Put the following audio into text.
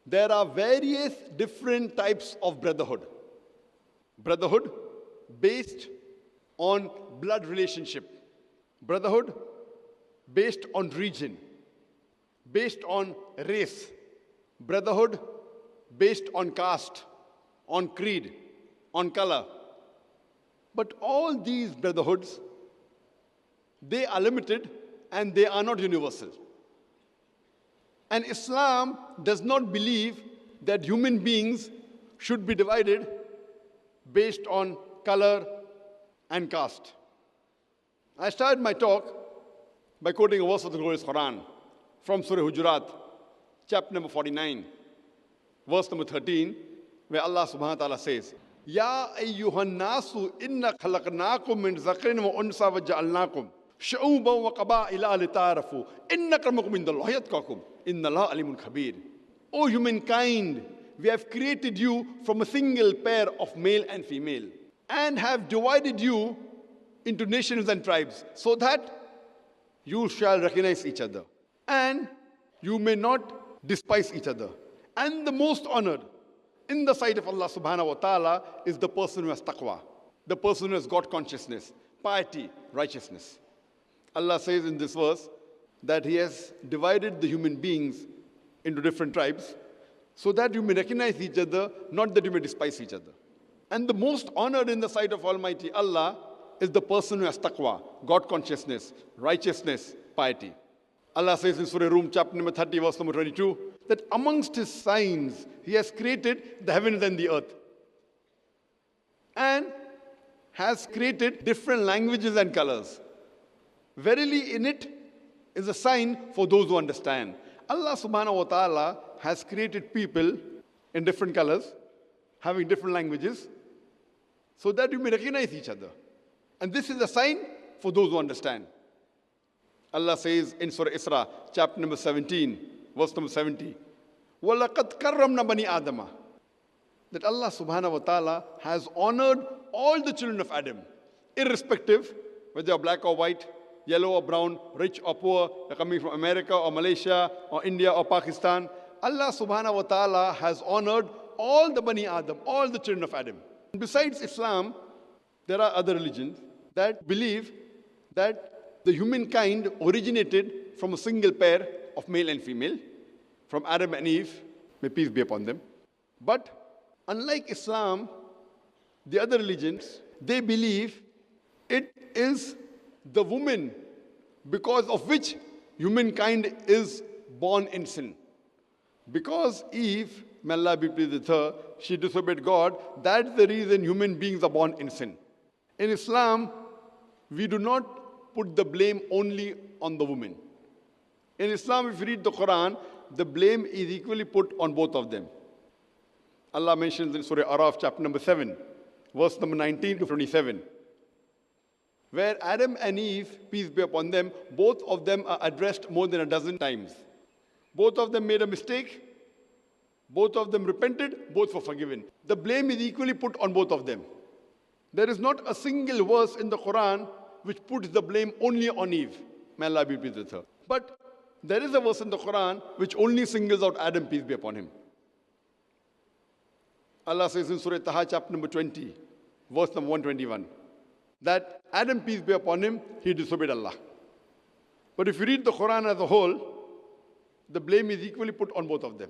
there are various different types of brotherhood. Brotherhood based on blood relationship. Brotherhood based on region, based on race. Brotherhood based on caste, on creed, on color. But all these brotherhoods, they are limited and they are not universal. And Islam does not believe that human beings should be divided based on color and caste. I started my talk by quoting a verse of the glorious Quran from Surah Hujurat, chapter number 49, verse number 13, where Allah subhanahu wa ta'ala says, Ya ayyuhan nasu inna khalaqnakum min zakarin wa unsa wa ja'alnakum shu'uban wa qaba'ila lita'arafu inna akramakum indallahi atqakum inna Allaha alimun khabir. O humankind, we have created you from a single pair of male and female and have divided you into nations and tribes so that you shall recognize each other and you may not despise each other. And the most honored in the sight of Allah subhanahu wa ta'ala is the person who has taqwa, the person who has God consciousness, piety, righteousness. Allah says in this verse that He has divided the human beings into different tribes so that you may recognize each other, not that you may despise each other. And the most honored in the sight of Almighty Allah is the person who has taqwa, God consciousness, righteousness, piety. Allah says in Surah Rum, chapter number 30, verse number 22, that amongst His signs, He has created the heavens and the earth and has created different languages and colors. Verily in it is a sign for those who understand. Allah subhanahu wa ta'ala has created people in different colors, having different languages, so that you may recognize each other. And this is a sign for those who understand. Allah says in Surah Isra, chapter number 17, verse number 70, وَلَقَدْ كَرَّمْنَا بَنِي آدَمَ, that Allah subhanahu wa ta'ala has honored all the children of Adam, irrespective whether they are black or white, yellow or brown, rich or poor, they're coming from America or Malaysia or India or Pakistan. Allah subhanahu wa ta'ala has honored all the Bani Adam, all the children of Adam. Besides Islam, there are other religions that believe that the humankind originated from a single pair of male and female, from Adam and Eve, may peace be upon them. But unlike Islam, the other religions, they believe it is the woman because of which humankind is born in sin. Because Eve, may Allah be pleased with her, she disobeyed God, that's the reason human beings are born in sin. In Islam, we do not put the blame only on the woman. In Islam, if you read the Quran, the blame is equally put on both of them. Allah mentions in Surah Araf, chapter number 7, verse number 19 to 27, where Adam and Eve, peace be upon them, both of them are addressed more than a dozen times. Both of them made a mistake, both of them repented, both were forgiven. The blame is equally put on both of them. There is not a single verse in the Quran which puts the blame only on Eve. May Allah be pleased with her. But there is a verse in the Quran which only singles out Adam, peace be upon him. Allah says in Surah Taha, chapter number 20, verse number 121, that Adam, peace be upon him, he disobeyed Allah. But if you read the Quran as a whole, the blame is equally put on both of them.